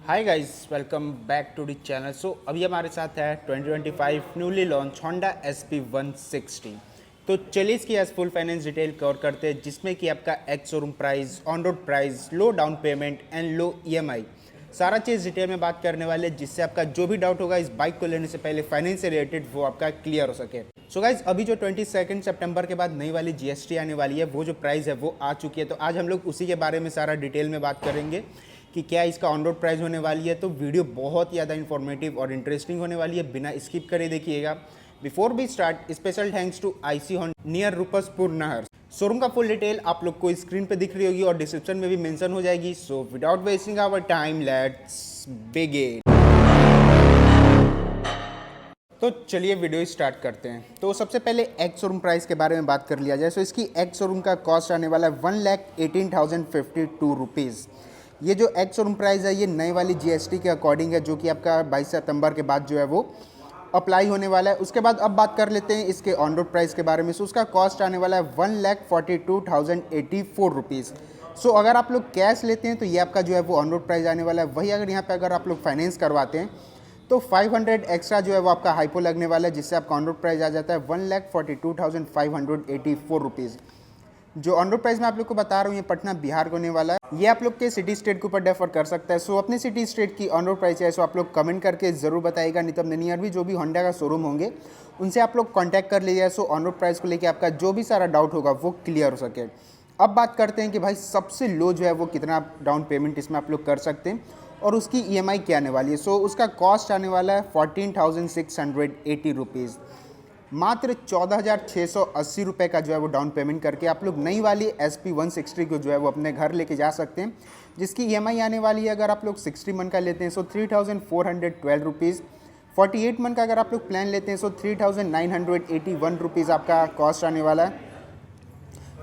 Hi guys, welcome back to the channel. अभी हमारे साथ है 2025 न्यूली लॉन्च होंडा SP160। तो चलिए इसकी as full finance detail cover करते हैं, जिसमें कि आपका ex showroom price, on road price, low down payment and low EMI, सारा चीज़ डिटेल में बात करने वाले हैं, जिससे आपका जो भी डाउट होगा इस बाइक को लेने से पहले फाइनेंस से रिलेटेड वो आपका क्लियर हो सके। सो गाइज, अभी जो 22 सितंबर के बाद नई वाली जीएसटी आने वाली है, वो जो प्राइस है वो आ चुकी है। तो आज हम लोग उसी के बारे में सारा डिटेल में बात करेंगे कि क्या इसका ऑन रोड प्राइस होने वाली है। तो वीडियो बहुत ज़्यादा इन्फॉर्मेटिव और इंटरेस्टिंग होने वाली है, बिना स्किप करे देखिएगा। Before we start, special thanks to IC Honda near Rupaspur नहर। शोरूम का फुल डिटेल आप लोग को स्क्रीन पे दिख रही होगी और डिस्क्रिप्शन में भी मेंशन हो जाएगी। So without wasting our time, let's begin. तो चलिए वीडियो स्टार्ट करते हैं। तो सबसे पहले एक्स शोरूम प्राइस के बारे में बात कर लिया जाए। सो इसकी एक्स शोरूम का कॉस्ट आने वाला है 1,18,052 रुपीज़। ये जो एक्स शोरूम प्राइस है ये नई वाली जीएसटी के अकॉर्डिंग है, जो कि आपका 22 सितंबर के बाद जो है वो अप्लाई होने वाला है। उसके बाद अब बात कर लेते हैं इसके ऑन रोड प्राइस के बारे में। सो उसका कॉस्ट आने वाला है 1,42,084 रुपीज़। सो अगर आप लोग कैश लेते हैं तो ये आपका जो है वो ऑन रोड प्राइस आने वाला है। वही अगर यहाँ पे अगर आप लोग फाइनेंस करवाते हैं तो 500 एक्स्ट्रा जो है वो आपका हाइपो लगने वाला है, जिससे आपका ऑन रोड प्राइस आ जाता है 1,42,584 रुपीज़। जो ऑन रोड प्राइस मैं आप लोग को बता रहा हूँ ये पटना बिहार को होने वाला है। ये आप लोग के सिटी स्टेट के ऊपर डिफर कर सकता है। सो अपनी सिटी स्टेट की ऑन रोड प्राइस है सो आप लोग कमेंट करके जरूर बताइएगा। नहीं तो अपने नियर भी जो भी होंडा का शोरूम होंगे उनसे आप लोग कॉन्टैक्ट कर लीजिए। सो ऑन रोड प्राइस को लेकर आपका जो भी सारा डाउट होगा वो क्लियर हो सके। अब बात करते हैं कि भाई सबसे लो जो है वो कितना डाउन पेमेंट इसमें आप लोग कर सकते हैं और उसकी ईएमआई क्या आने वाली है। सो उसका कॉस्ट आने वाला है 14,680 रुपीज़। मात्र 14,680 रुपये का जो है वो डाउन पेमेंट करके आप लोग नई वाली SP160 को जो है वो अपने घर लेके जा सकते हैं, जिसकी ईएमआई आने वाली है अगर आप लोग 60 मंथ का लेते हैं सो 3,412 रुपीज़। 48 मंथ का अगर आप लोग प्लान लेते हैं सो 3,981 रुपीज़ आपका कॉस्ट आने वाला है।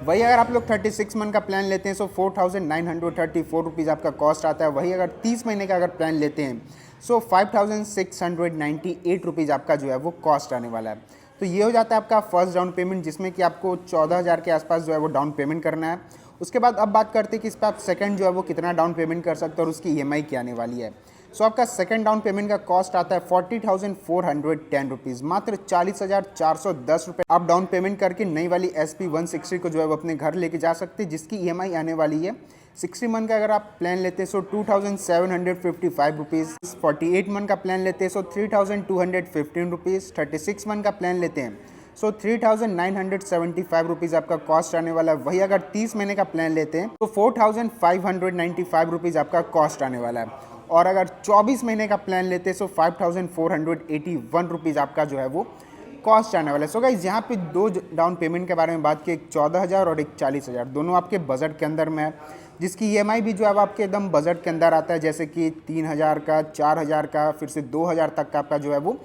वही अगर आप लोग 36 मंथ का प्लान लेते हैं सो 4,934 रुपीज़ आपका कॉस्ट आता है। वही अगर 30 महीने का अगर प्लान लेते हैं सो 5,698 रुपीज़ आपका जो है वो कॉस्ट आने वाला है। तो ये हो जाता है आपका फर्स्ट डाउन पेमेंट, जिसमें कि आपको 14,000 के आसपास जो है वो डाउन पेमेंट करना है। उसके बाद अब बात करते हैं कि इस पर आप सेकंड जो है वो कितना डाउन पेमेंट कर सकते हो और उसकी ईएमआई क्या आने वाली है। सो आपका सेकंड डाउन पेमेंट का कॉस्ट आता है 40,410 रुपीज़। मात्र 40,410 रुपये आप डाउन पेमेंट करके नई वाली SP160 को जो है वो अपने घर लेके जा सकते हैं, जिसकी ईएमआई आने वाली है 60 मंथ का अगर आप प्लान लेते हैं सो 2,755 रुपीज़। 48 मंथ का प्लान लेते हैं सो 3,215 रुपीज़। 36 मंथ का प्लान लेते हैं सो 3,975 रुपीज़ आपका कॉस्ट आने वाला है। वही अगर 30 महीने का प्लान लेते हैं तो 4,595 रुपीज़ आपका कॉस्ट आने वाला है। और अगर 24 महीने का प्लान लेते हैं सो 5,481 रुपीज़ आपका जो है वो कॉस्ट आने वाला है। सो गाइस, यहाँ पे दो डाउन पेमेंट के बारे में बात की, एक 14,000 और एक 40,000, दोनों आपके बजट के अंदर में है, जिसकी ईएमआई भी जो है आपके एकदम बजट के अंदर आता है, जैसे कि 3,000 का, 4,000 का, फिर से 2,000 तक का आपका जो है वो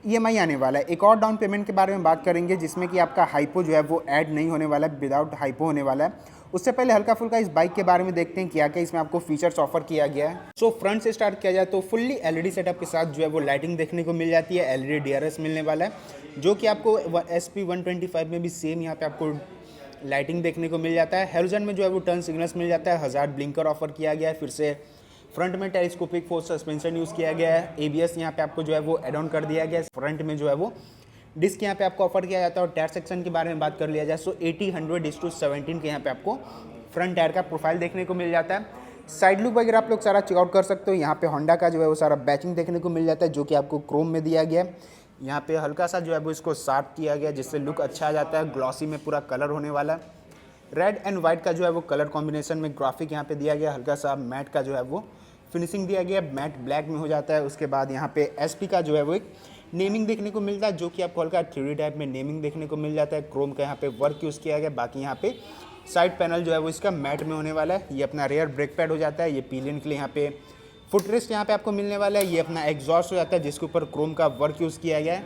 ईएमआई आने वाला है। एक और डाउन पेमेंट के बारे में बात करेंगे, जिसमें कि आपका हाइपो जो है वो ऐड नहीं होने वाला है, विदाउट हाइपो होने वाला है। उससे पहले हल्का फुल्का इस बाइक के बारे में देखते हैं क्या क्या इसमें आपको फीचर्स ऑफर किया गया है। सो फ्रंट से स्टार्ट किया जाए तो फुल्ली एलईडी सेटअप के साथ जो है वो लाइटिंग देखने को मिल जाती है। एलईडी डीआरएस मिलने वाला है, जो कि आपको SP125 में भी सेम यहाँ पे आपको लाइटिंग देखने को मिल जाता है। हेलोजन में जो है वो टर्न सिग्नल्स मिल जाता है। हज़ार्ड ब्लिंकर ऑफर किया गया है। फिर से फ्रंट में टेलीस्कोपिक फोर्स सस्पेंशन यूज़ किया गया है। एबीएस यहाँ पे आपको जो है वो एड ऑन कर दिया गया है। फ्रंट में जो है वो डिस्क यहाँ पे आपको ऑफर किया जाता है। और टायर सेक्शन के बारे में बात कर लिया जाए सो 80/100:17 के यहाँ पे आपको फ्रंट टायर का प्रोफाइल देखने को मिल जाता है। साइड लुक वगैरह आप लोग सारा चेकआउट कर सकते हो। यहाँ पे होंडा का जो है वो सारा बैचिंग देखने को मिल जाता है, जो कि आपको क्रोम में दिया गया है। यहाँ पे हल्का सा जो है वो इसको शार्प किया गया, जिससे लुक अच्छा आ जाता है। ग्लॉसी में पूरा कलर होने वाला है। रेड एंड वाइट का जो है वो कलर कॉम्बिनेशन में ग्राफिक यहाँ पे दिया गया। हल्का सा मैट का जो है वो फिनिशिंग दिया गया, मैट ब्लैक में हो जाता है। उसके बाद यहाँ पे SP का जो है वो एक नेमिंग देखने को मिलता है, जो कि आपको हल्का 3D टाइप में नेमिंग देखने को मिल जाता है। क्रोम का यहाँ पे वर्क यूज़ किया गया। बाकी यहाँ पे साइड पैनल जो है वो इसका मैट में होने वाला है। ये अपना रेयर ब्रेक पैड हो जाता है। ये पिलियन के लिए यहाँ पे फुटरेस्ट यहाँ पे आपको मिलने वाला है। ये अपना एग्जॉस्ट हो जाता है, जिसके ऊपर क्रोम का वर्क यूज़ किया गया है।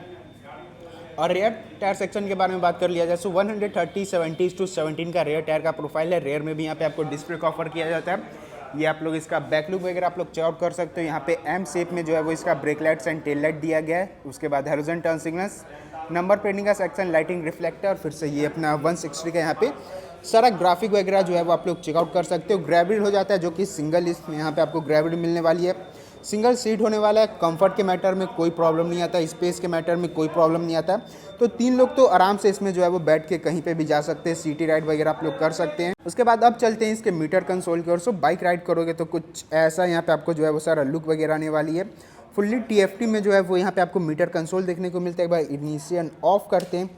और रेयर टायर सेक्शन के बारे में बात कर लिया जाए सो 130/70:17 का रेयर टायर का प्रोफाइल है। रेयर में भी यहाँ पे आपको डिस्प्ले का ऑफर किया जाता है। ये आप लोग इसका बैक लुक वगैरह आप लोग चेकआउट कर सकते हो। यहाँ पे एम शेप में जो है वो इसका break lights and tail light दिया गया है। उसके बाद halogen turn signals, number plating का सेक्शन, लाइटिंग रिफ्लेक्टर, फिर से ये अपना 160 का यहाँ पे सारा ग्राफिक वगैरह जो है वो आप लोग चेकआउट कर सकते हो। ग्रेविड हो जाता है, जो कि सिंगल इसमें यहाँ पे आपको ग्रेविड मिलने वाली है। सिंगल सीट होने वाला है, कंफर्ट के मैटर में कोई प्रॉब्लम नहीं आता, स्पेस के मैटर में कोई प्रॉब्लम नहीं आता। तो 3 लोग तो आराम से इसमें जो है वो बैठ के कहीं पे भी जा सकते हैं, सिटी राइड वगैरह आप लोग कर सकते हैं। उसके बाद अब चलते हैं इसके मीटर कंसोल की ओर। सो बाइक राइड करोगे तो कुछ ऐसा यहाँ पे आपको जो है वो सारा लुक वगैरह आने वाली है। फुल्ली TFT में जो है वो यहाँ पे आपको मीटर कंसोल देखने को मिलता है। एक बार इग्निशन ऑफ करते हैं।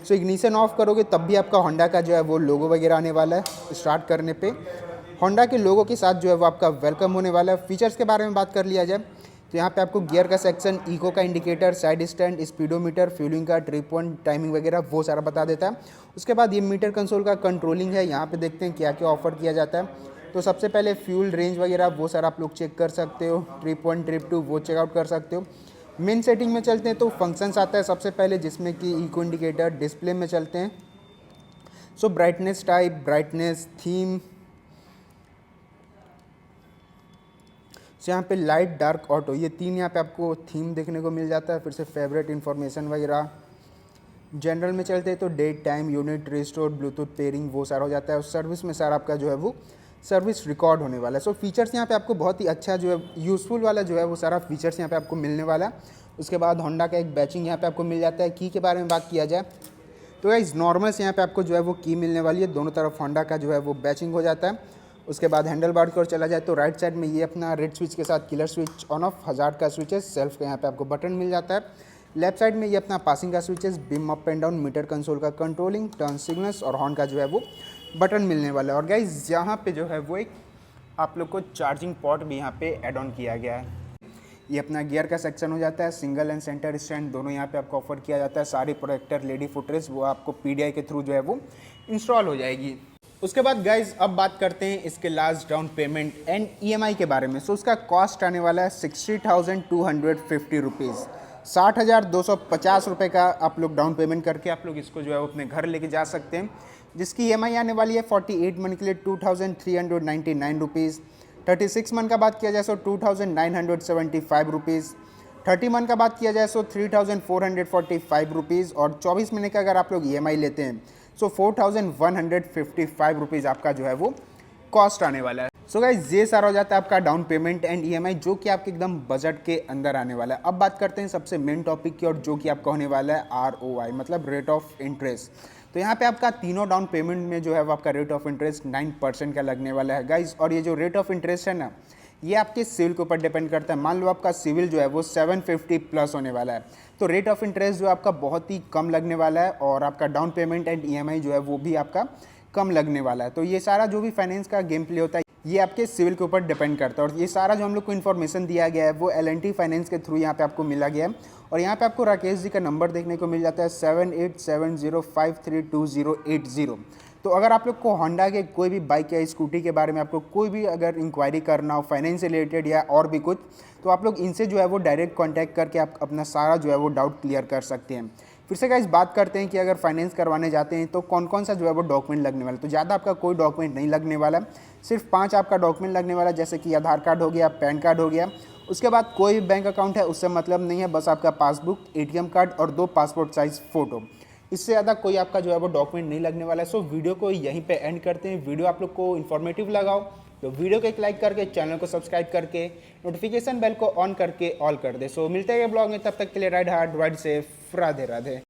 सो इग्निशन ऑफ करोगे तब भी आपका होंडा का जो है वो लोगो वगैरह आने वाला है। स्टार्ट करने पे होंडा के लोगो के साथ जो है वो आपका वेलकम होने वाला है। फीचर्स के बारे में बात कर लिया जाए तो यहाँ पे आपको गियर का सेक्शन, इको का indicator, side stand, speedometer, fuelling का, ट्रिप पॉइंट, टाइमिंग वगैरह वो सारा बता देता है। उसके बाद ये मीटर कंसोल का कंट्रोलिंग है। यहाँ पे देखते हैं क्या क्या ऑफर किया जाता है। तो सबसे पहले फ्यूल रेंज वगैरह वो सारा आप लोग चेक कर सकते हो। ट्रिप 1 ट्रिप 2 वो चेकआउट कर सकते हो। मेन सेटिंग में चलते हैं तो फंक्शंस आता है सबसे पहले, जिसमें कि इको इंडिकेटर। डिस्प्ले में चलते हैं सो ब्राइटनेस टाइप, ब्राइटनेस, थीम, यहाँ पे लाइट, डार्क, ऑटो, ये 3 यहाँ पे आपको थीम देखने को मिल जाता है। फिर से फेवरेट इन्फॉर्मेशन वगैरह। जनरल में चलते हैं तो date, time, unit, restore, Bluetooth pairing वो सारा हो जाता है। और सर्विस में सारा आपका जो है वो सर्विस रिकॉर्ड होने वाला है। सो फीचर्स यहाँ पे आपको बहुत ही अच्छा जो है यूज़फुल वाला जो है वो सारा फीचर्स यहाँ पे आपको मिलने वाला है। उसके बाद होंडा का एक बैचिंग यहाँ पे आपको मिल जाता है। की के बारे में बात किया जाए तो गाइस नॉर्मल से यहाँ पे आपको जो है वो की मिलने वाली है। दोनों तरफ होंडा का जो है वो बैचिंग हो जाता है। उसके बाद हैंडल बार की ओर चला जाए तो राइट साइड में ये अपना रेड स्विच के साथ killer switch on off, hazard का स्विचेस, सेल्फ का यहाँ पे आपको बटन मिल जाता है। लेफ्ट साइड में ये अपना पासिंग का switches, beam up and down, meter console का कंट्रोलिंग, टर्न सिग्नल्स और हॉर्न का जो है वो बटन मिलने वाला है। और गाइस यहाँ पे जो है वो एक आप लोग को चार्जिंग पॉट भी यहाँ पे एड ऑन किया गया है। ये अपना गियर का सेक्शन हो जाता है। सिंगल एंड सेंटर स्टैंड दोनों यहाँ पे आपको ऑफर किया जाता है। सारी प्रोटेक्टर, लेडी फुटरेस्ट वो आपको PDI के थ्रू जो है वो इंस्टॉल हो जाएगी। उसके बाद गाइज अब बात करते हैं इसके last down payment and EMI के बारे में। सो उसका कॉस्ट आने वाला है 60,250 रुपीज़, 60,250 रुपये का आप लोग डाउन पेमेंट करके आप लोग इसको जो है वो अपने घर लेके जा सकते हैं। जिसकी EMI आने वाली है 48 मंथ के लिए 2,399 रुपीज़। 36 मंथ का बात किया जाए सो 2,975 रुपीज़। 30 मंथ का बात किया जाए सो 3,445 रुपीज़। और 24 महीने का अगर आप लोग EMI लेते हैं सो 4,155 रुपीज़ आपका जो है वो कॉस्ट आने वाला है। सो गाइस ये सारा हो जाता है आपका डाउन पेमेंट एंड EMI, जो कि आपके एकदम बजट के अंदर आने वाला है। अब बात करते हैं सबसे मेन टॉपिक की, और जो कि आपका होने वाला है ROI मतलब रेट ऑफ इंटरेस्ट। तो यहाँ पे आपका तीनों डाउन पेमेंट में जो है वो आपका रेट ऑफ इंटरेस्ट 9% का लगने वाला है गाइज। और ये जो रेट ऑफ इंटरेस्ट है ना, ये आपके सिविल के ऊपर डिपेंड करता है। मान लो आपका सिविल जो है वो 750 प्लस होने वाला है तो रेट ऑफ इंटरेस्ट जो आपका बहुत ही कम लगने वाला है, और आपका डाउन पेमेंट एंड EMI जो है वो भी आपका कम लगने वाला है। तो ये सारा जो भी फाइनेंस का गेम प्ले होता है ये आपके सिविल के ऊपर डिपेंड करता है। और ये सारा जो हम लोग को इन्फॉर्मेशन दिया गया है वो L&T फाइनेंस के थ्रू यहाँ पे आपको मिला गया है। और यहाँ पे आपको राकेश जी का नंबर देखने को मिल जाता है 7870532080। तो अगर आप लोग को होंडा के कोई भी बाइक या स्कूटी के बारे में आपको कोई भी अगर इंक्वायरी करना हो, फाइनेंस से रिलेटेड या और भी कुछ, तो आप लोग इनसे जो है वो डायरेक्ट कांटेक्ट करके आप अपना सारा जो है वो डाउट क्लियर कर सकते हैं। फिर से गाइस बात करते हैं कि अगर फाइनेंस करवाने जाते हैं तो कौन कौन सा जो है वो डॉक्यूमेंट लगने वाला है। तो ज़्यादा आपका कोई डॉक्यूमेंट नहीं लगने वाला, सिर्फ 5 आपका डॉक्यूमेंट लगने वाला, जैसे कि आधार कार्ड हो गया, पैन कार्ड हो गया। उसके बाद कोई भी बैंक अकाउंट है उससे मतलब नहीं है, बस आपका पासबुक, ATM कार्ड और 2 पासपोर्ट साइज़ फ़ोटो। इससे ज़्यादा कोई आपका जो है वो डॉक्यूमेंट नहीं लगने वाला है। सो वीडियो को यहीं पे एंड करते हैं। वीडियो आप लोग को इन्फॉर्मेटिव लगाओ तो वीडियो को एक लाइक करके, चैनल को सब्सक्राइब करके, नोटिफिकेशन बेल को ऑन करके ऑल कर दे। सो मिलते हैं ब्लॉग में, तब तक के लिए ride hard, ride safe, Radhe Radhe.